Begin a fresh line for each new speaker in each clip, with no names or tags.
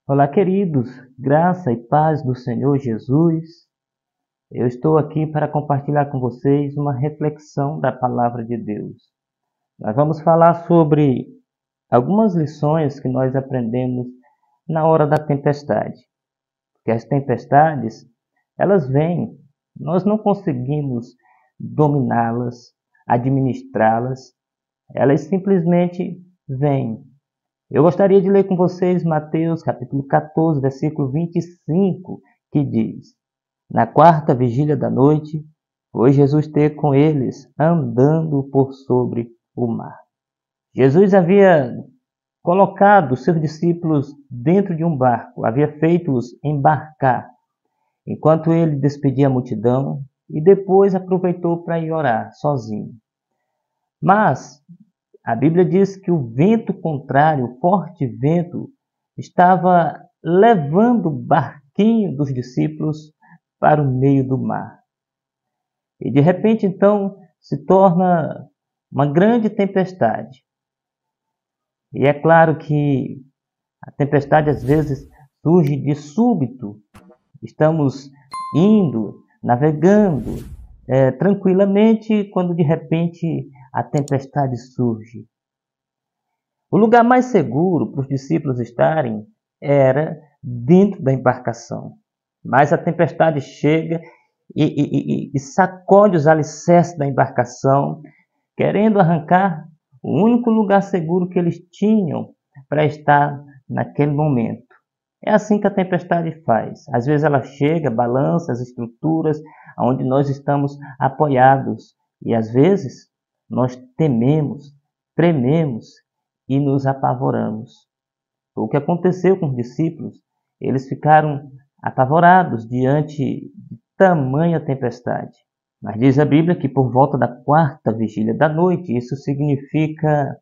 Olá, queridos, graça e paz do Senhor Jesus. Eu estou aqui para compartilhar com vocês uma reflexão da palavra de Deus. Nós vamos falar sobre algumas lições que nós aprendemos na hora da tempestade. Porque as tempestades, elas vêm, nós não conseguimos dominá-las, administrá-las, elas simplesmente vêm. Eu gostaria de ler com vocês Mateus capítulo 14, versículo 25, que diz: Na quarta vigília da noite, foi Jesus ter com eles, andando por sobre o mar. Jesus havia colocado seus discípulos dentro de um barco, havia feito-os embarcar, enquanto ele despedia a multidão e depois aproveitou para ir orar sozinho. Mas a Bíblia diz que o vento contrário, o forte vento, estava levando o barquinho dos discípulos para o meio do mar. E de repente, então, se torna uma grande tempestade. E é claro que a tempestade às vezes surge de súbito. Estamos indo, navegando tranquilamente, quando de repente a tempestade surge. O lugar mais seguro para os discípulos estarem era dentro da embarcação. Mas a tempestade chega e sacode os alicerces da embarcação, querendo arrancar o único lugar seguro que eles tinham para estar naquele momento. É assim que a tempestade faz. Às vezes ela chega, balança as estruturas onde nós estamos apoiados. E às vezes nós tememos, trememos e nos apavoramos. Foi o que aconteceu com os discípulos. Eles ficaram apavorados diante de tamanha tempestade. Mas diz a Bíblia que por volta da quarta vigília da noite, isso significa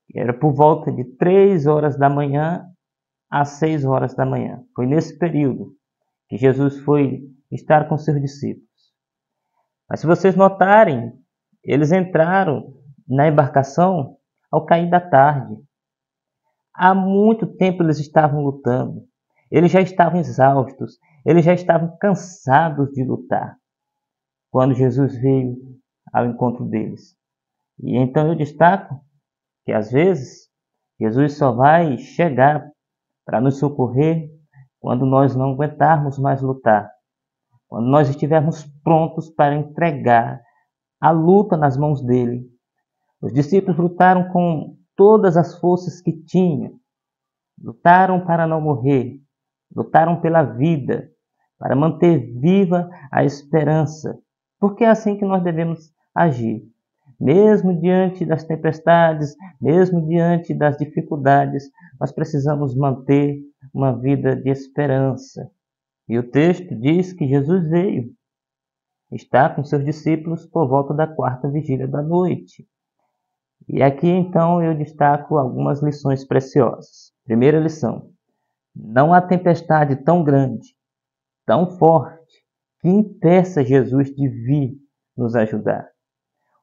que era por volta de 3 horas da manhã às 6 horas da manhã. Foi nesse período que Jesus foi estar com seus discípulos. Mas se vocês notarem, eles entraram na embarcação ao cair da tarde. Há muito tempo eles estavam lutando. Eles já estavam exaustos. Eles já estavam cansados de lutar. Quando Jesus veio ao encontro deles. E então eu destaco que às vezes Jesus só vai chegar para nos socorrer quando nós não aguentarmos mais lutar. Quando nós estivermos prontos para entregar a luta nas mãos dele. Os discípulos lutaram com todas as forças que tinham. Lutaram para não morrer. Lutaram pela vida, para manter viva a esperança. Porque é assim que nós devemos agir. Mesmo diante das tempestades, mesmo diante das dificuldades, nós precisamos manter uma vida de esperança. E o texto diz que Jesus veio estar com seus discípulos por volta da quarta vigília da noite. E aqui então eu destaco algumas lições preciosas. Primeira lição: não há tempestade tão grande, tão forte, que impeça Jesus de vir nos ajudar.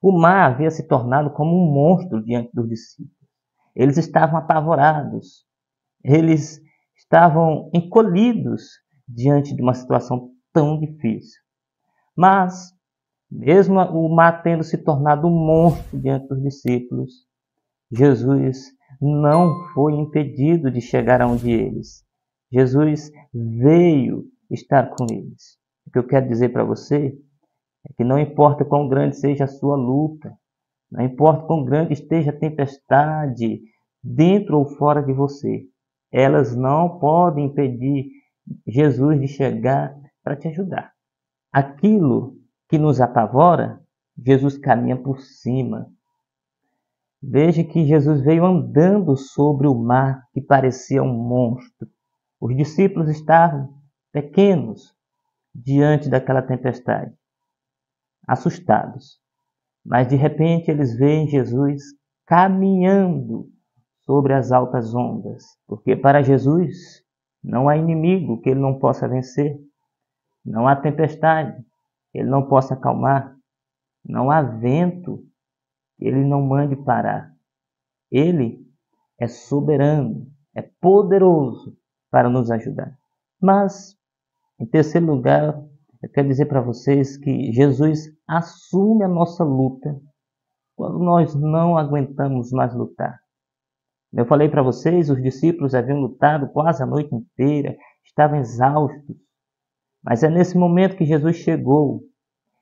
O mar havia se tornado como um monstro diante dos discípulos. Eles estavam apavorados. Eles estavam encolhidos diante de uma situação tão difícil. Mas, mesmo o mar tendo se tornado um monstro diante dos discípulos, Jesus não foi impedido de chegar aonde eles. Jesus veio estar com eles. O que eu quero dizer para você é que não importa quão grande seja a sua luta, não importa quão grande esteja a tempestade dentro ou fora de você, elas não podem impedir Jesus de chegar para te ajudar. Aquilo que nos apavora, Jesus caminha por cima. Veja que Jesus veio andando sobre o mar que parecia um monstro. Os discípulos estavam pequenos diante daquela tempestade, assustados. Mas de repente eles veem Jesus caminhando sobre as altas ondas. Porque para Jesus não há inimigo que ele não possa vencer. Não há tempestade que ele não possa acalmar. Não há vento que ele não mande parar. Ele é soberano, é poderoso para nos ajudar. Mas, em terceiro lugar, eu quero dizer para vocês que Jesus assume a nossa luta quando nós não aguentamos mais lutar. Eu falei para vocês, os discípulos haviam lutado quase a noite inteira, estavam exaustos. Mas é nesse momento que Jesus chegou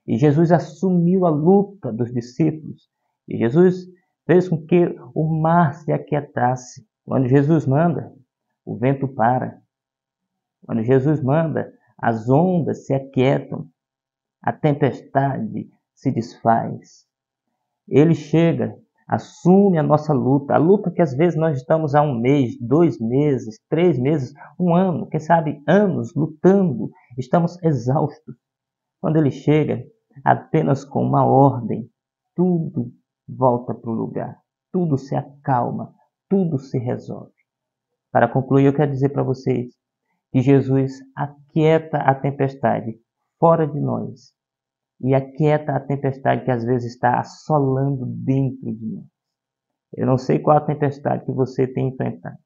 e Jesus assumiu a luta dos discípulos. E Jesus fez com que o mar se aquietasse. Quando Jesus manda, o vento para. Quando Jesus manda, as ondas se aquietam. A tempestade se desfaz. Ele chega, assume a nossa luta. A luta que às vezes nós estamos há 1 mês, 2 meses, 3 meses, 1 ano, quem sabe anos lutando. Estamos exaustos. Quando ele chega, apenas com uma ordem, tudo volta para o lugar, tudo se acalma, tudo se resolve. Para concluir, eu quero dizer para vocês que Jesus aquieta a tempestade fora de nós e aquieta a tempestade que às vezes está assolando dentro de nós. Eu não sei qual a tempestade que você tem enfrentado,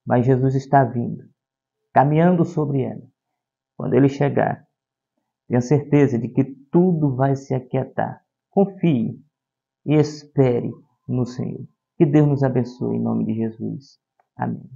mas Jesus está vindo, caminhando sobre ela. Quando ele chegar, tenha certeza de que tudo vai se aquietar. Confie e espere no Senhor. Que Deus nos abençoe em nome de Jesus. Amém.